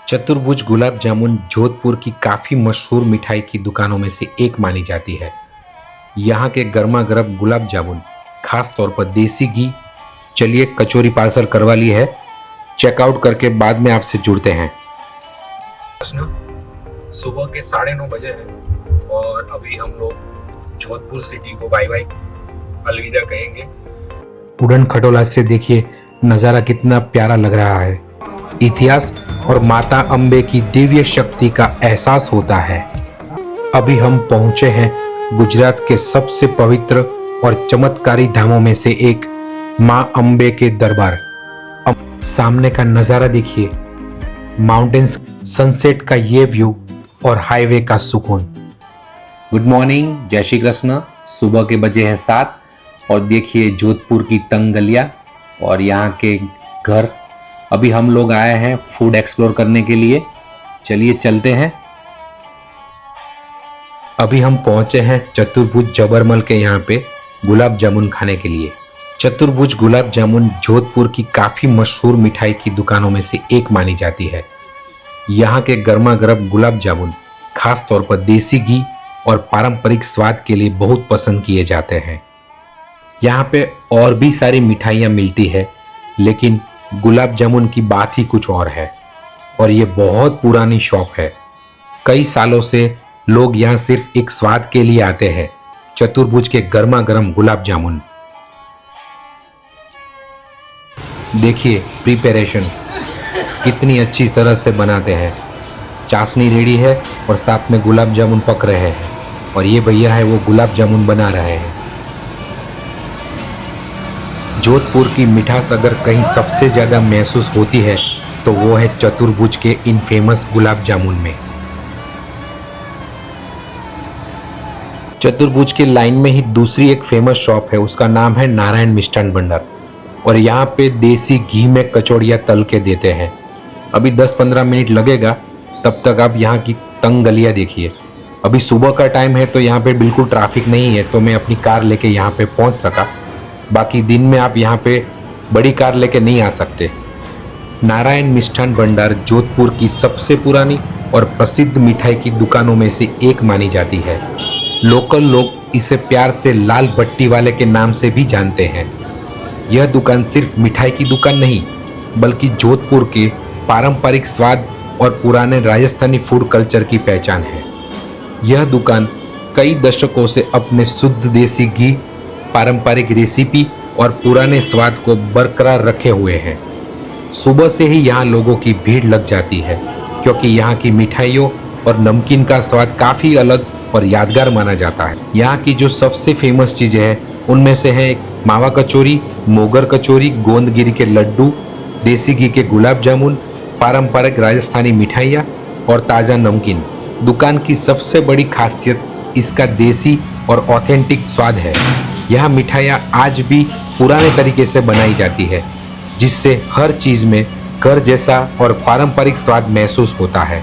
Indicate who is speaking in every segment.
Speaker 1: चतुर्भुज गुलाब जामुन जोधपुर की काफ़ी मशहूर मिठाई की दुकानों में से एक मानी जाती है। यहाँ के गर्मा गर्म गुलाब जामुन, खास तौर पर देसी घी। चलिए कचौरी पार्सल करवा ली है, चेकआउट करके बाद में आपसे जुड़ते हैं। सुबह के 9:30 बजे हैं और अभी हम लोग जोधपुर सिटी को बाय बाय अलविदा कहेंगे। उड़न खटोला से देखिए नज़ारा कितना प्यारा लग रहा है। इतिहास और माता अम्बे की दिव्य शक्ति का एहसास होता है। अभी हम पहुंचे हैं गुजरात के सबसे पवित्र और चमत्कारी धामों में से एक मां अम्बे के दरबार। अब सामने का नजारा देखिए, माउंटेन्स, सनसेट का ये व्यू और हाईवे का सुकून। गुड मॉर्निंग, जय श्री कृष्ण। सुबह के बजे हैं 7 और देखिए जोधपुर की तंग गलियां और यहाँ के घर। अभी हम लोग आए हैं फूड एक्सप्लोर करने के लिए, चलिए चलते हैं। अभी हम पहुंचे हैं चतुर्भुज जबरमल के यहाँ पे गुलाब जामुन खाने के लिए। चतुर्भुज गुलाब जामुन जोधपुर की काफ़ी मशहूर मिठाई की दुकानों में से एक मानी जाती है। यहाँ के गर्मा गर्म गुलाब जामुन खास तौर पर देसी घी और पारंपरिक स्वाद के लिए बहुत पसंद किए जाते हैं। यहाँ पे और भी सारी मिठाइयाँ मिलती है, लेकिन गुलाब जामुन की बात ही कुछ और है और ये बहुत पुरानी शॉप है। कई सालों से लोग यहाँ सिर्फ एक स्वाद के लिए आते हैं, चतुर्भुज के गर्मा गर्म गुलाब जामुन। देखिए प्रिपरेशन कितनी अच्छी तरह से बनाते हैं। चाशनी रेडी है और साथ में गुलाब जामुन पक रहे हैं और ये भैया है वो गुलाब जामुन बना रहे हैं। जोधपुर की मिठास अगर कहीं सबसे ज़्यादा महसूस होती है तो वो है चतुर्भुज के इन फेमस गुलाब जामुन में। चतुर्भुज के लाइन में ही दूसरी एक फेमस शॉप है, उसका नाम है नारायण मिष्ठान भंडार और यहाँ पे देसी घी में कचौड़ियाँ तल के देते हैं। अभी 10-15 मिनट लगेगा, तब तक आप यहाँ की तंग गलियाँ देखिए। अभी सुबह का टाइम है तो यहाँ पे बिल्कुल ट्रैफिक नहीं है, तो मैं अपनी कार लेके यहाँ पे पहुँच सका। बाकी दिन में आप यहाँ पे बड़ी कार लेके नहीं आ सकते। नारायण मिष्ठान भंडार जोधपुर की सबसे पुरानी और प्रसिद्ध मिठाई की दुकानों में से एक मानी जाती है। लोकल लोग इसे प्यार से लाल भट्टी वाले के नाम से भी जानते हैं। यह दुकान सिर्फ मिठाई की दुकान नहीं, बल्कि जोधपुर के पारंपरिक स्वाद और पुराने राजस्थानी फूड कल्चर की पहचान है। यह दुकान कई दशकों से अपने शुद्ध देसी घी, पारंपरिक रेसिपी और पुराने स्वाद को बरकरार रखे हुए हैं। सुबह से ही यहाँ लोगों की भीड़ लग जाती है, क्योंकि यहाँ की मिठाइयों और नमकीन का स्वाद काफ़ी अलग और यादगार माना जाता है। यहाँ की जो सबसे फेमस चीज़ें हैं उनमें से है मावा कचौरी, मोगर कचौरी, गोंदगिरी के लड्डू, देसी घी के गुलाब जामुन, पारंपरिक राजस्थानी मिठाइयाँ और ताज़ा नमकीन। दुकान की सबसे बड़ी खासियत इसका देसी और ऑथेंटिक स्वाद है। यह मिठाइयाँ आज भी पुराने तरीके से बनाई जाती है, जिससे हर चीज़ में घर जैसा और पारंपरिक स्वाद महसूस होता है।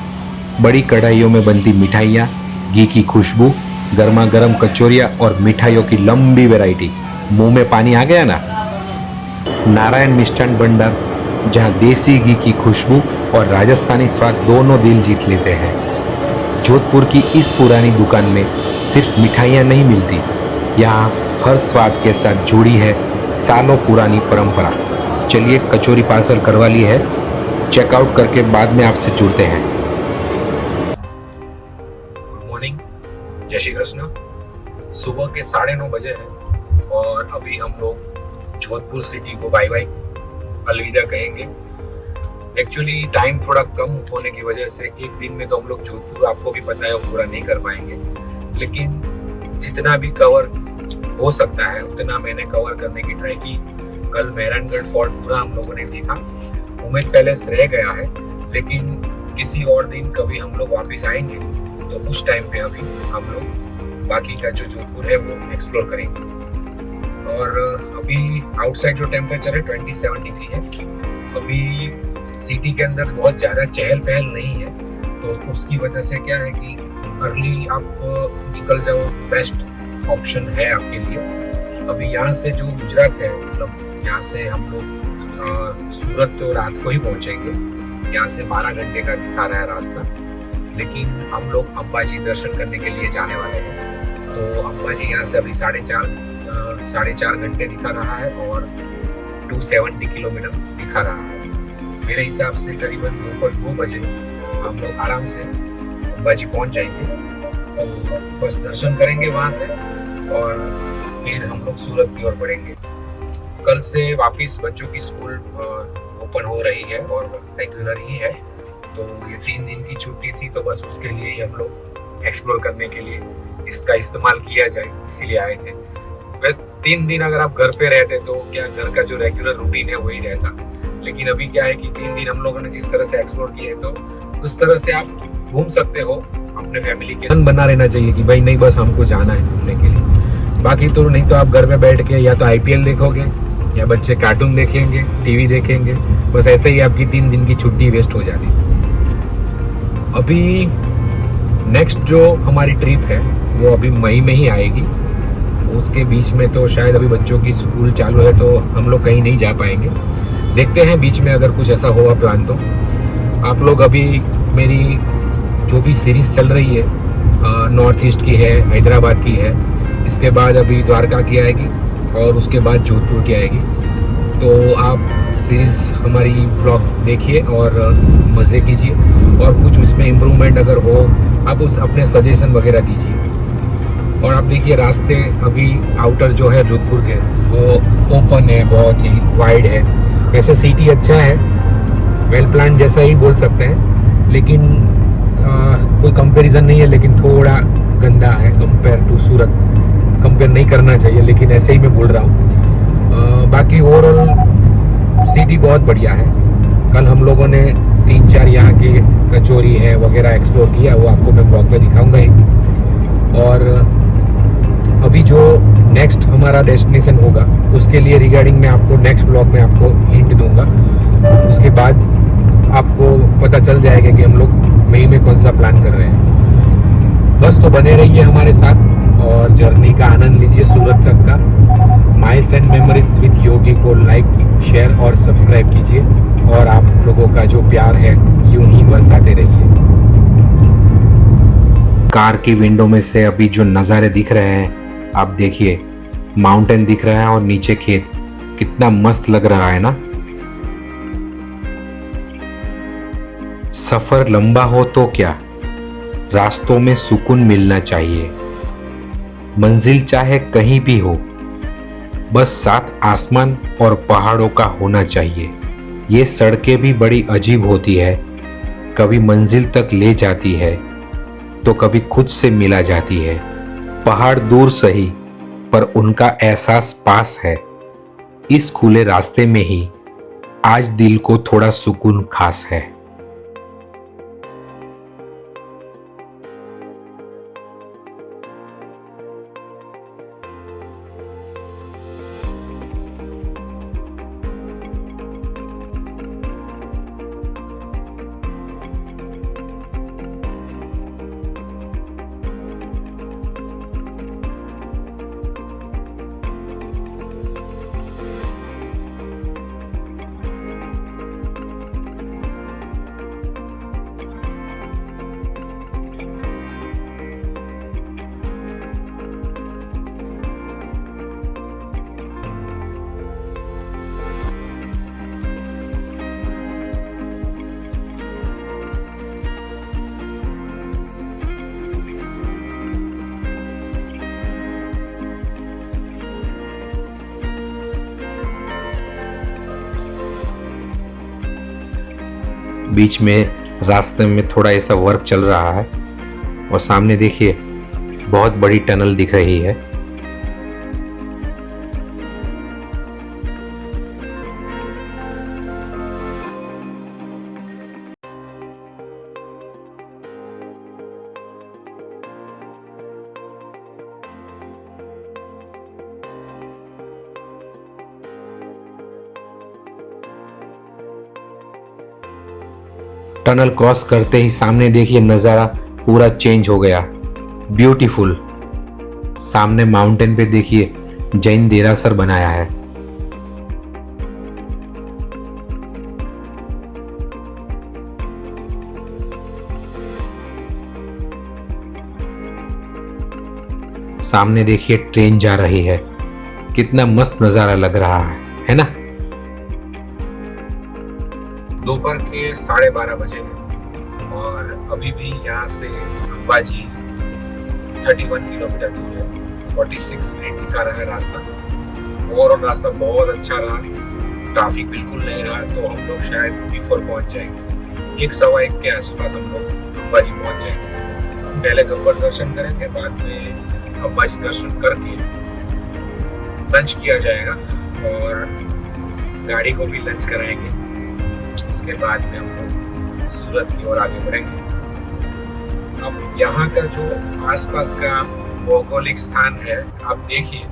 Speaker 1: बड़ी कढ़ाइयों में बनती मिठाइयाँ, घी की खुशबू, गर्मा गर्म कचौरियाँ और मिठाइयों की लंबी वैरायटी, मुंह में पानी आ गया ना। नारायण मिष्ठान भंडार, जहाँ देसी घी की खुशबू और राजस्थानी स्वाद दोनों दिल जीत लेते हैं। जोधपुर की इस पुरानी दुकान में सिर्फ मिठाइयाँ नहीं मिलती, यहाँ हर स्वाद के साथ जुड़ी है सालों पुरानी परंपरा। चलिए कचौरी पार्सल करवा ली है, चेकआउट करके बाद में आपसे जुड़ते हैं। गुड मॉर्निंग, जय श्री कृष्ण। सुबह के 9:30 बजे हैं और अभी हम लोग जोधपुर सिटी को बाय बाय अलविदा कहेंगे। एक्चुअली टाइम थोड़ा कम होने की वजह से एक दिन में तो हम लोग जोधपुर, आपको भी पता है, वो पूरा नहीं कर पाएंगे, लेकिन जितना भी कवर हो सकता है उतना मैंने कवर करने की ट्राई की। कल मेहरानगढ़ फोर्ट पूरा हम लोगों ने देखा। उम्मेद पैलेस रह गया है, लेकिन किसी और दिन कभी हम लोग वापस आएंगे तो उस टाइम पे अभी हम लोग बाकी का जो जोधपुर है वो एक्सप्लोर करेंगे। और अभी आउटसाइड जो टेम्परेचर है 27 डिग्री है। अभी सिटी के अंदर बहुत ज़्यादा चहल पहल नहीं है, तो उसकी वजह से क्या है कि अर्ली आप निकल जाओ, बेस्ट ऑप्शन है आपके लिए। अभी यहाँ से जो गुजरात है, मतलब यहाँ से हम लोग सूरत तो रात को ही पहुँचेंगे यहाँ से 12 घंटे का दिखा रहा है रास्ता, लेकिन हम लोग अंबाजी दर्शन करने के लिए जाने वाले हैं। तो अंबाजी यहाँ से अभी 4.5 घंटे दिखा रहा है और 270 किलोमीटर दिखा रहा है। मेरे हिसाब से करीबन 2 बजे हम लोग आराम से अंबाजी पहुँच जाएंगे और बस दर्शन करेंगे वहाँ से और फिर हम लोग सूरत की ओर बढ़ेंगे। कल से वापस बच्चों की स्कूल ओपन हो रही है और रेगुलर ही है, तो ये 3 दिन की छुट्टी थी, तो बस उसके लिए ही हम लोग एक्सप्लोर करने के लिए इसका इस्तेमाल किया जाए, इसीलिए आए थे। वैसे 3 दिन अगर आप घर पे रहते तो क्या घर का जो रेगुलर रूटीन है वही रहता, लेकिन अभी क्या है कि 3 दिन हम लोगों ने जिस तरह से एक्सप्लोर किए तो उस तरह से आप घूम सकते हो। अपने फैमिली के संग बना रहना चाहिए कि भाई नहीं बस हमको जाना है घूमने के लिए, बाकी तो नहीं तो आप घर में बैठ के या तो IPL देखोगे या बच्चे कार्टून देखेंगे, टीवी देखेंगे, बस ऐसे ही आपकी 3 दिन की छुट्टी वेस्ट हो जाती। अभी नेक्स्ट जो हमारी ट्रिप है वो अभी मई में ही आएगी, उसके बीच में तो शायद अभी बच्चों की स्कूल चालू है तो हम लोग कहीं नहीं जा पाएंगे। देखते हैं बीच में अगर कुछ ऐसा हुआ प्लान तो। आप लोग अभी मेरी जो भी सीरीज़ चल रही है नॉर्थ ईस्ट की है, हैदराबाद की है, इसके बाद अभी द्वारका की आएगी और उसके बाद जोधपुर की आएगी, तो आप सीरीज़ हमारी ब्लॉग देखिए और मज़े कीजिए और कुछ उसमें इम्प्रूवमेंट अगर हो आप उस अपने सजेशन वगैरह दीजिए। और आप देखिए रास्ते अभी आउटर जो है जोधपुर के वो ओपन है, बहुत ही वाइड है। वैसे सिटी अच्छा है, वेल प्लान जैसा ही बोल सकते हैं, लेकिन कोई कंपैरिजन नहीं है, लेकिन थोड़ा गंदा है कंपेयर टू सूरत। कंपेयर नहीं करना चाहिए, लेकिन ऐसे ही मैं बोल रहा हूँ। बाकी ओवरऑल सिटी बहुत बढ़िया है। कल हम लोगों ने 3-4 यहाँ के कचौरी है वगैरह एक्सप्लोर किया, वो आपको मैं ब्लॉग पे दिखाऊंगा ही। और अभी जो नेक्स्ट हमारा डेस्टिनेशन होगा उसके लिए रिगार्डिंग मैं आपको नेक्स्ट ब्लॉग में आपको हिंट दूंगा, उसके बाद आपको पता चल जाएगा कि हम लोग मई में कौन सा प्लान कर रहे हैं। बस तो बने रहिए हमारे साथ और जर्नी का आनंद लीजिए सूरत तक का। माइल्स एंड मेमोरीज विद योगी को लाइक, शेयर और सब्सक्राइब कीजिए और आप लोगों का जो प्यार है यूं ही बरसाते रहिए। कार की विंडो में से अभी जो नज़ारे दिख रहे हैं आप देखिए, माउंटेन दिख रहा है और नीचे खेत, कितना मस्त लग रहा है ना। सफर लंबा हो तो क्या, रास्तों में सुकून मिलना चाहिए। मंजिल चाहे कहीं भी हो, बस साथ आसमान और पहाड़ों का होना चाहिए। ये सड़कें भी बड़ी अजीब होती है, कभी मंजिल तक ले जाती है तो कभी खुद से मिला जाती है। पहाड़ दूर सही पर उनका एहसास पास है। इस खुले रास्ते में ही आज दिल को थोड़ा सुकून खास है। बीच में रास्ते में थोड़ा ऐसा वर्क चल रहा है और सामने देखिए बहुत बड़ी टनल दिख रही है। टनल क्रॉस करते ही सामने देखिए नज़ारा पूरा चेंज हो गया, ब्यूटीफुल। सामने माउंटेन पे देखिए जैन देरासर बनाया है। सामने देखिए ट्रेन जा रही है, कितना मस्त नजारा लग रहा है ना। दोपहर के 12:30 बजे हैं और अभी भी यहाँ से अंबाजी 31 किलोमीटर दूर है। 46 मिनट दिखा रहा है रास्ता, और रास्ता बहुत अच्छा रहा, ट्रैफिक बिल्कुल नहीं रहा, तो हम लोग शायद बिफोर पहुंच जाएंगे। 1:15 के आसपास हम लोग अंबाजी पहुंच जाएंगे। पहले गब्बर दर्शन करेंगे, बाद में अंबाजी दर्शन करके लंच किया जाएगा और गाड़ी को भी लंच कराएंगे। उसके बाद में हम लोग सूरत की ओर आगे बढ़ेंगे। अब यहाँ का जो आसपास का भौगोलिक स्थान है, आप देखिए,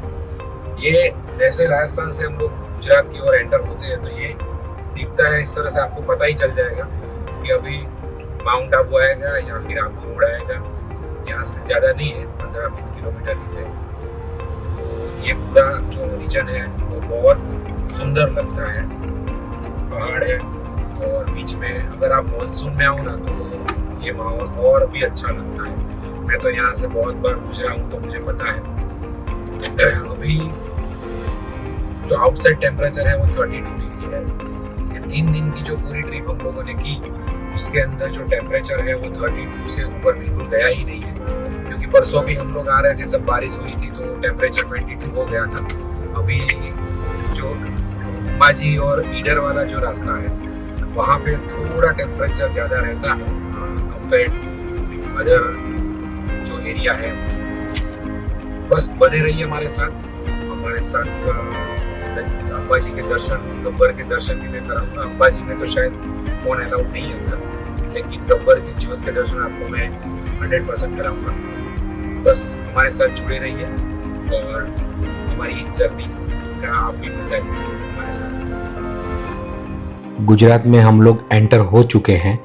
Speaker 1: ये जैसे राजस्थान से हम लोग गुजरात की ओर एंटर होते हैं तो ये दिखता है इस तरह से, आपको पता ही चल जाएगा कि अभी माउंट आबू आएगा या फिर आबू रोड आएगा। यहाँ से ज़्यादा नहीं है, 15-20 किलोमीटर ही है। तो ये पूरा जो रीजन है वो बहुत सुंदर लगता है, पहाड़ है और बीच में अगर आप मानसून में आओ ना तो ये माहौल और भी अच्छा लगता है। मैं तो यहाँ से बहुत बार गुजरा हूँ तो मुझे पता है। अभी जो आउटसाइड टेम्परेचर है वो 32 डिग्री है। ये 3 दिन की जो पूरी ट्रिप हम लोगों ने की उसके अंदर जो टेम्परेचर है वो 32 से ऊपर बिल्कुल गया ही नहीं है, क्योंकि परसों भी हम लोग आ रहे थे तब बारिश हुई थी तो टेम्परेचर 22 हो गया था। अभी जो अंबाजी और ईडर वाला जो रास्ता है वहाँ पे थोड़ा टेम्परेचर ज़्यादा रहता है कंपेयर अदर जो एरिया है। बस बने रहिए हमारे साथ अंबाजी के दर्शन, गब्बर के दर्शन भी मैं कराऊंगा। अंबाजी में तो शायद फ़ोन अलाउड नहीं है, लेकिन गब्बर की ज्योत के दर्शन आपको मैं 100% कराऊंगा। बस हमारे साथ जुड़े रहिए और हमारी इस जर्नी का आप भी मजा लीजिए हमारे साथ। गुजरात में हम लोग एंटर हो चुके हैं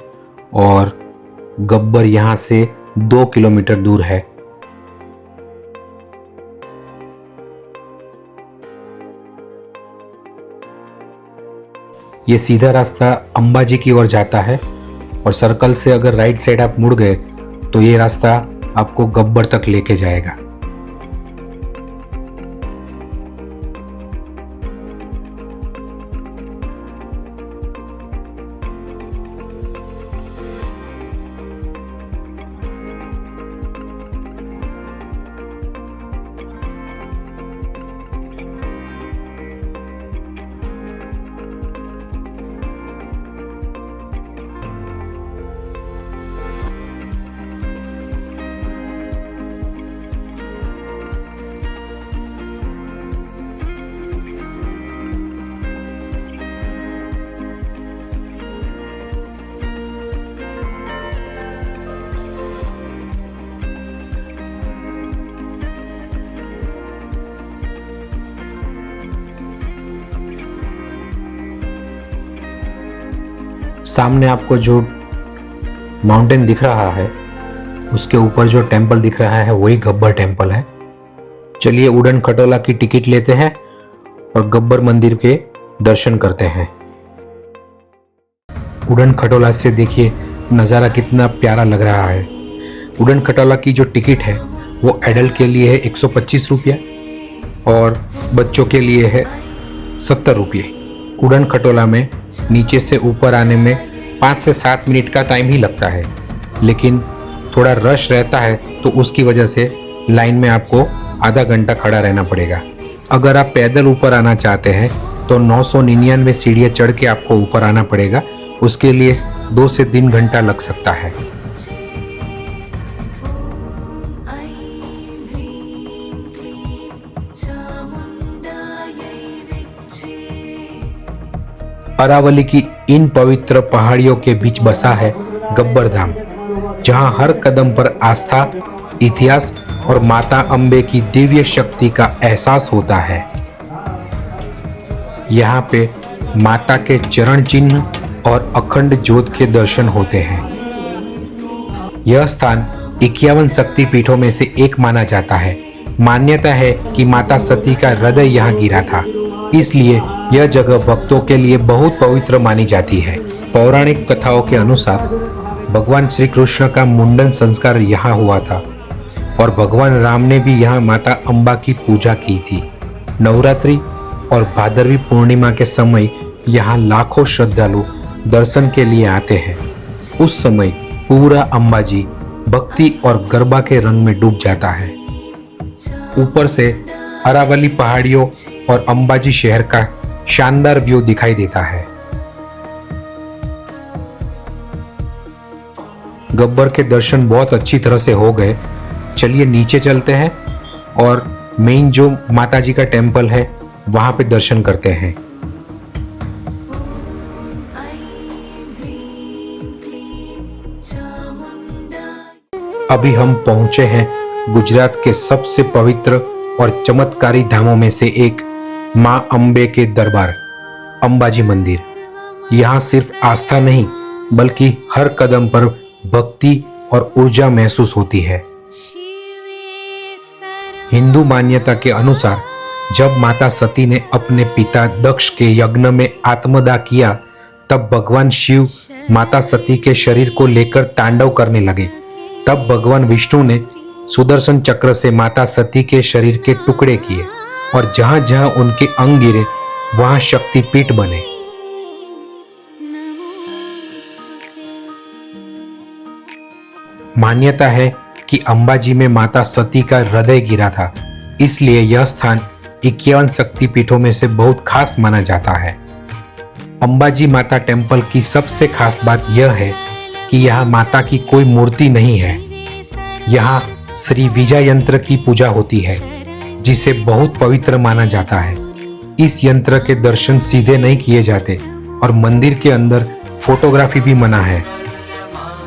Speaker 1: और गब्बर यहाँ से 2 किलोमीटर दूर है। ये सीधा रास्ता अंबाजी की ओर जाता है और सर्कल से अगर राइट साइड आप मुड़ गए तो ये रास्ता आपको गब्बर तक लेके जाएगा। सामने आपको जो माउंटेन दिख रहा है उसके ऊपर जो टेंपल दिख रहा है वही गब्बर टेंपल है। चलिए उड़न खटोला की टिकट लेते हैं और गब्बर मंदिर के दर्शन करते हैं। उड़न खटोला से देखिए नज़ारा कितना प्यारा लग रहा है। उड़न खटोला की जो टिकट है वो एडल्ट के लिए है 125 रुपया और बच्चों के लिए है 70 रुपये। उड़न खटोला में नीचे से ऊपर आने में 5 से 7 मिनट का टाइम ही लगता है, लेकिन थोड़ा रश रहता है तो उसकी वजह से लाइन में आपको आधा घंटा खड़ा रहना पड़ेगा। अगर आप पैदल ऊपर आना चाहते हैं तो 999 सीढ़ियाँ चढ़ के आपको ऊपर आना पड़ेगा। उसके लिए 2 से 3 घंटा लग सकता है। अरावली की इन पवित्र पहाड़ियों के बीच बसा है गब्बर धाम, जहां हर कदम पर आस्था, इतिहास और माता अम्बे की दिव्य शक्ति का एहसास होता है। यहाँ पे माता के चरण चिन्ह और अखंड ज्योत के दर्शन होते हैं। यह स्थान 51 शक्ति पीठों में से एक माना जाता है। मान्यता है कि माता सती का हृदय यहाँ गिरा था, इसलिए यह जगह भक्तों के लिए बहुत पवित्र मानी जाती है। पौराणिक कथाओं के अनुसार भगवान श्री कृष्ण का मुंडन संस्कार यहाँ हुआ था। और भगवान राम ने भी यहाँ माता अम्बा की पूजा की थी। नवरात्रि और भादरवी पूर्णिमा के समय यहाँ लाखों श्रद्धालु दर्शन के लिए आते हैं। उस समय पूरा अंबाजी भक्ति और गरबा के रंग में डूब जाता है। ऊपर से अरावली पहाड़ियों और अंबाजी शहर का शानदार व्यू दिखाई देता है। गब्बर के दर्शन बहुत अच्छी तरह से हो गए। चलिए नीचे चलते हैं और मेन जो माता जी का टेम्पल है वहां पे दर्शन करते हैं। अभी हम पहुंचे हैं गुजरात के सबसे पवित्र और चमत्कारी धामों में से एक मां अंबे के दरबार अंबाजी मंदिर। यहाँ सिर्फ आस्था नहीं बल्कि हर कदम पर भक्ति और ऊर्जा महसूस होती है। हिंदू मान्यता के अनुसार जब माता सती ने अपने पिता दक्ष के यज्ञ में आत्मदाह किया तब भगवान शिव माता सती के शरीर को लेकर तांडव करने लगे। तब भगवान विष्णु ने सुदर्शन चक्र से माता सती के शरीर के टुकड़े किए और जहां जहां उनके अंग गिरे वहां शक्तिपीठ बने। मान्यता है कि अंबाजी में माता सती का हृदय गिरा था, इसलिए यह स्थान 51 शक्तिपीठों में से बहुत खास माना जाता है। अंबाजी माता टेम्पल की सबसे खास बात यह है कि यहाँ माता की कोई मूर्ति नहीं है। यहाँ श्री विजय यंत्र की पूजा होती है जिसे बहुत पवित्र माना जाता है। इस यंत्र के दर्शन सीधे नहीं किए जाते और मंदिर के अंदर फोटोग्राफी भी मना है।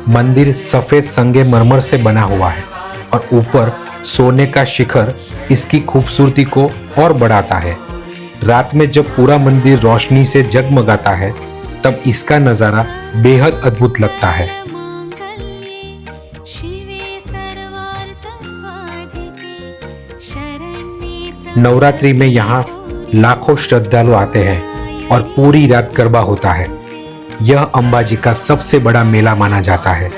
Speaker 1: मंदिर सफेद संगमरमर से बना हुआ है और ऊपर सोने का शिखर इसकी खूबसूरती को और बढ़ाता है। रात में जब पूरा मंदिर रोशनी से जगमगाता है तब इसका नजारा बेहद अद्भुत लगता है। नवरात्रि में यहाँ लाखों श्रद्धालु आते हैं और पूरी रात गरबा होता है। यह अंबाजी का सबसे बड़ा मेला माना जाता है।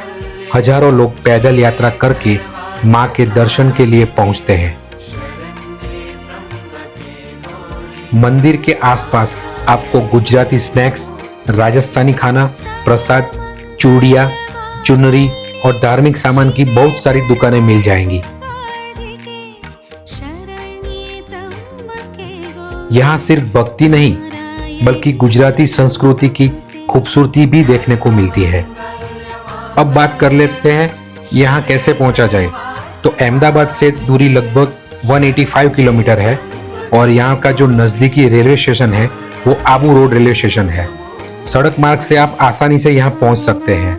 Speaker 1: हजारों लोग पैदल यात्रा करके मां के दर्शन के लिए पहुंचते हैं। मंदिर के आसपास आपको गुजराती स्नैक्स, राजस्थानी खाना, प्रसाद, चूड़ियाँ, चुनरी और धार्मिक सामान की बहुत सारी दुकानें मिल जाएंगी। यहाँ सिर्फ भक्ति नहीं बल्कि गुजराती संस्कृति की खूबसूरती भी देखने को मिलती है। अब बात कर लेते हैं यहाँ कैसे पहुंचा जाए। तो अहमदाबाद से दूरी लगभग 185 किलोमीटर है और यहाँ का जो नज़दीकी रेलवे स्टेशन है वो आबू रोड रेलवे स्टेशन है। सड़क मार्ग से आप आसानी से यहाँ पहुँच सकते हैं।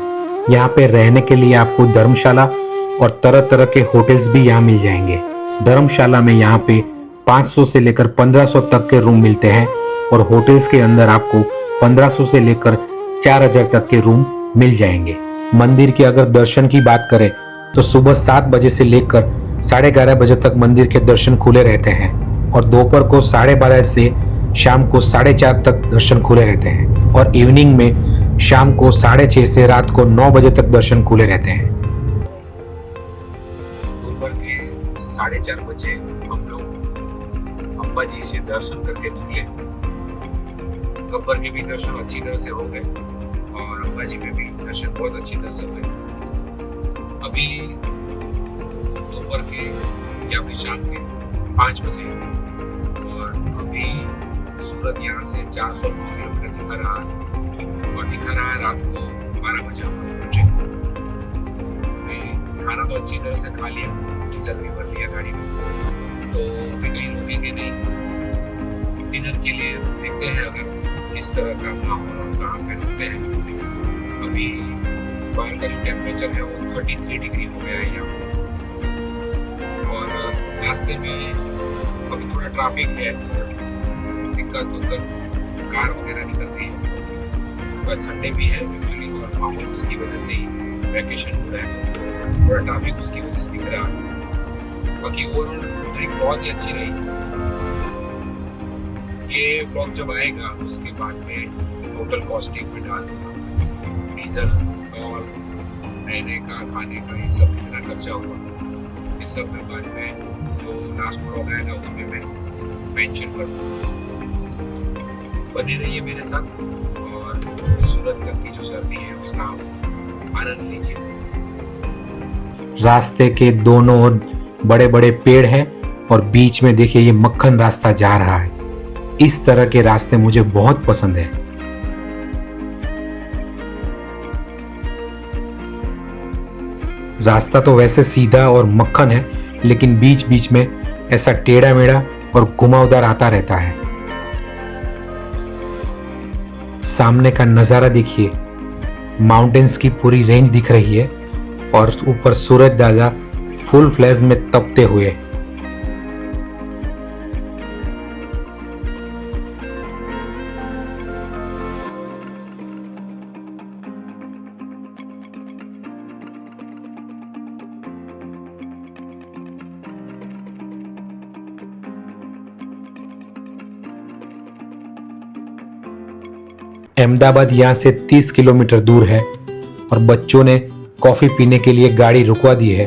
Speaker 1: यहाँ पे रहने के लिए आपको धर्मशाला और तरह तरह के होटल्स भी यहाँ मिल जाएंगे। धर्मशाला में यहाँ पे 500 से लेकर 1500 तक के रूम मिलते हैं और होटल्स के अंदर आपको 1500 से लेकर 4000 तक के रूम मिल जाएंगे। मंदिर के अगर दर्शन की बात करें तो सुबह 7 बजे से लेकर 11:30 बजे तक मंदिर के दर्शन खुले रहते हैं और दोपहर को 12:30 से शाम को 4:30 तक दर्शन खुले रहते हैं और इवनिंग में शाम को 6:30 से रात को 9 बजे तक दर्शन खुले रहते हैं। दोपहर के 4:30 बजे हम लोग अंबाजी से दर्शन करके निकले। गब्बर के भी दर्शन अच्छी तरह से हो गए और अंबाजी में भी दर्शन बहुत अच्छी तरह से हुए। अभी दोपहर के या फिर शाम के 5 बजे और अभी सूरत यहाँ से 409 किलोमीटर दिखा रहा है और दिखा रहा है रात को 12 बजे हम लोग पहुंचे। खाना तो अच्छी तरह से खा लिया, डीजल भी भर लिया गाड़ी में, तो अभी कहीं रुकेंगे नहीं। डिनर के लिए देखते हैं अगर किस तरह का माहौल और कहाँ पे रुकते हैं। अभी बाहर का जो टेम्परेचर है वो 33 डिग्री हो गया है यहाँ और रास्ते में अभी थोड़ा ट्रैफिक है, दिक्कत उधर कार वगैरह निकल रही है। पर संडे भी है एक्चुअली और माहौल उसकी वजह से ही वैकेशन हो रहा है, थोड़ा ट्रैफिक उसकी वजह से दिख रहा है। बाकी ओवरऑल ट्रिप बहुत ही अच्छी रही। ये ब्लॉग जब आएगा उसके बाद में टोटल कॉस्टिंग में डाल दूंगा, डीजल और रहने का, खाने का, ये सब कितना खर्चा हुआ ये सब मैं बाद में जो लास्ट व्लॉग आएगा उसमें मैं मेंशन करूँगा। बने रहिए मेरे साथ और सूरत तक की जो जर्नी है उसका आनंद लीजिए। रास्ते के दोनों ओर बड़े बड़े पेड़ हैं और बीच में देखिए ये मक्खन रास्ता जा रहा है। इस तरह के रास्ते मुझे बहुत पसंद है। रास्ता तो वैसे सीधा और मक्खन है, लेकिन बीच बीच में ऐसा टेढ़ा मेढ़ा और घुमावदार आता रहता है। सामने का नजारा देखिए, माउंटेन्स की पूरी रेंज दिख रही है और ऊपर सूरज दादा फुल फ्लैश में तपते हुए। अहमदाबाद यहाँ से 30 किलोमीटर दूर है और बच्चों ने कॉफी पीने के लिए गाड़ी रुकवा दी है।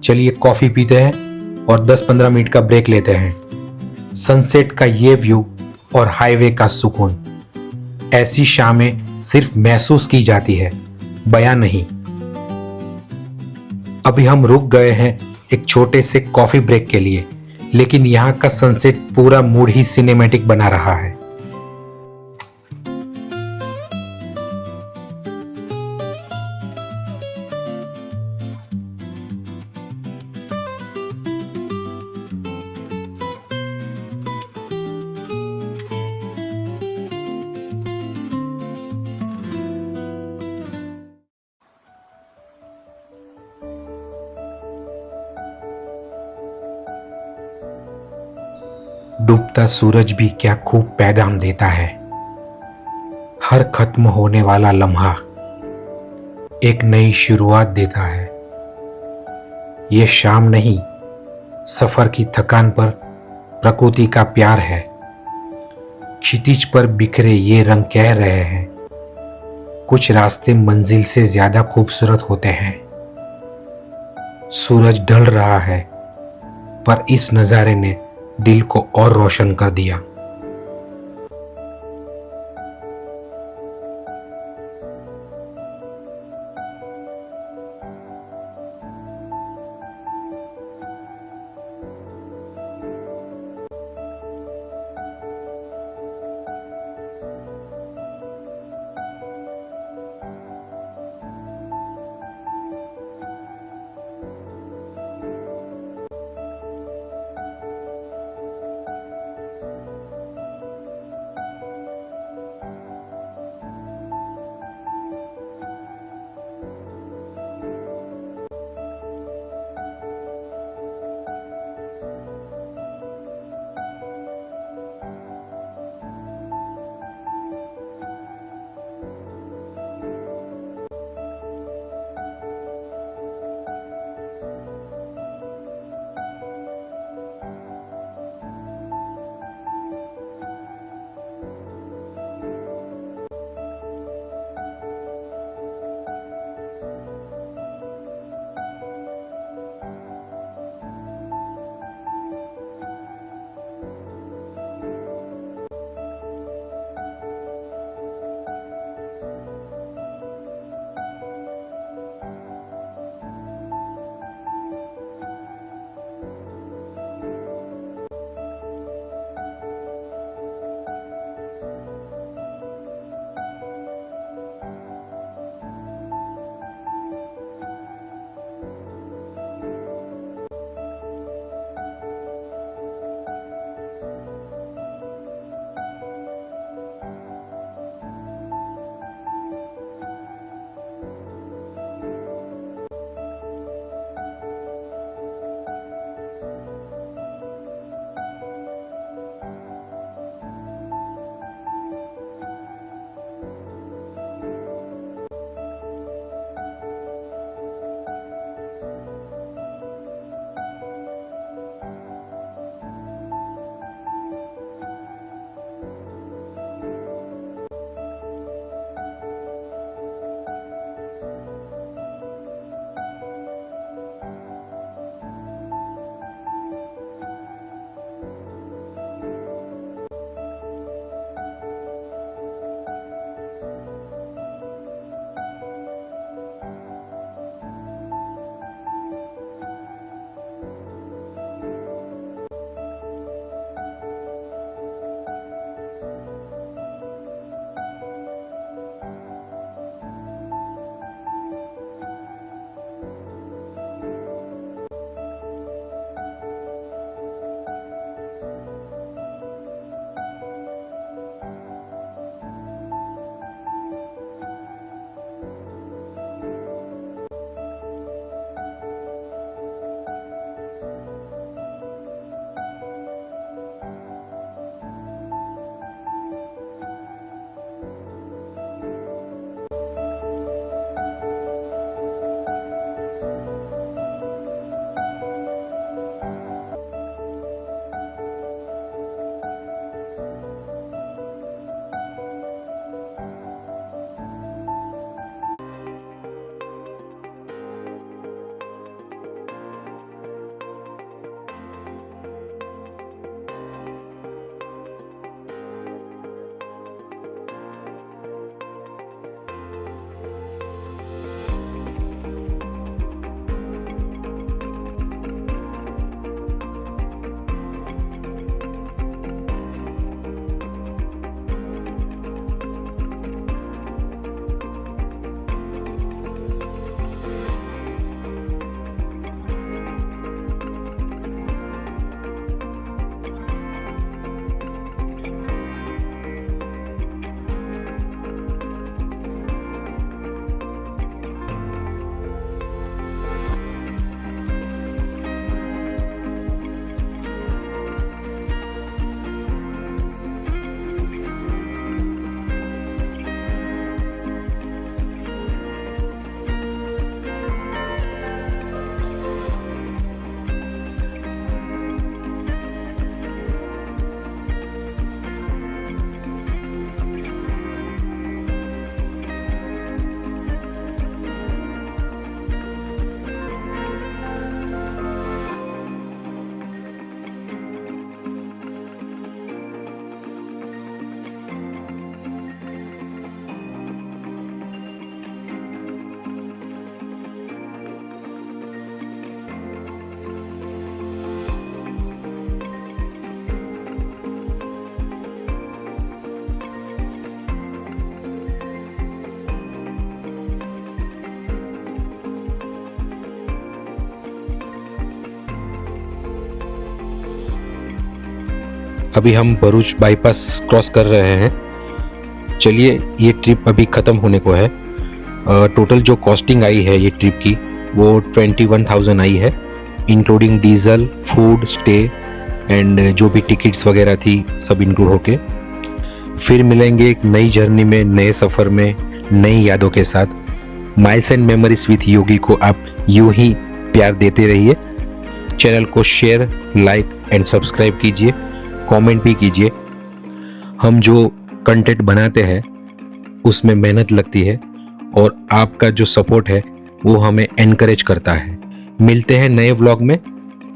Speaker 1: चलिए कॉफी पीते हैं और 10-15 मिनट का ब्रेक लेते हैं। सनसेट का ये व्यू और हाईवे का सुकून, ऐसी शामें सिर्फ महसूस की जाती है, बयां नहीं। अभी हम रुक गए हैं एक छोटे से कॉफी ब्रेक के लिए, लेकिन यहाँ का सनसेट पूरा मूड ही सिनेमैटिक बना रहा है। डूबता सूरज भी क्या खूब पैगाम देता है। हर खत्म होने वाला लम्हा एक नई शुरुआत देता है। ये शाम नहीं, सफर की थकान पर प्रकृति का प्यार है। क्षितिज पर बिखरे ये रंग कह रहे हैं, कुछ रास्ते मंजिल से ज्यादा खूबसूरत होते हैं। सूरज ढल रहा है, पर इस नजारे ने दिल को और रोशन कर दिया। अभी हम भरूच बाईपास क्रॉस कर रहे हैं। चलिए, ये ट्रिप अभी ख़त्म होने को है। टोटल जो कॉस्टिंग आई है ये ट्रिप की वो 21,000 आई है, including diesel, food, stay and जो भी टिकट्स वगैरह थी सब इंक्लूड होके। फिर मिलेंगे एक नई जर्नी में, नए सफ़र में, नई यादों के साथ। माइल्स एंड मेमोरीज विथ योगी को आप यूं ही प्यार देते रहिए। चैनल को शेयर, लाइक एंड सब्सक्राइब कीजिए, कमेंट भी कीजिए। हम जो कंटेंट बनाते हैं उसमें मेहनत लगती है और आपका जो सपोर्ट है वो हमें एनकरेज करता है। मिलते हैं नए व्लॉग में,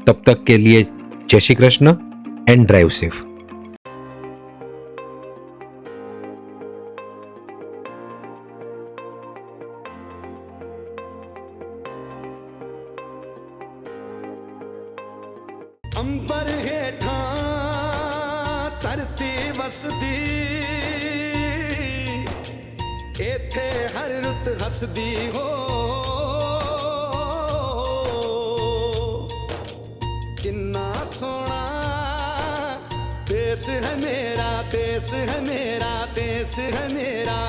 Speaker 1: तब तक के लिए जय Shri Krishna and drive safe.
Speaker 2: अंबर हेठा धरती वसदी, एथे हर रुत हसदी हो। किन्ना सोना देश है मेरा, देश है मेरा, देश है मेरा।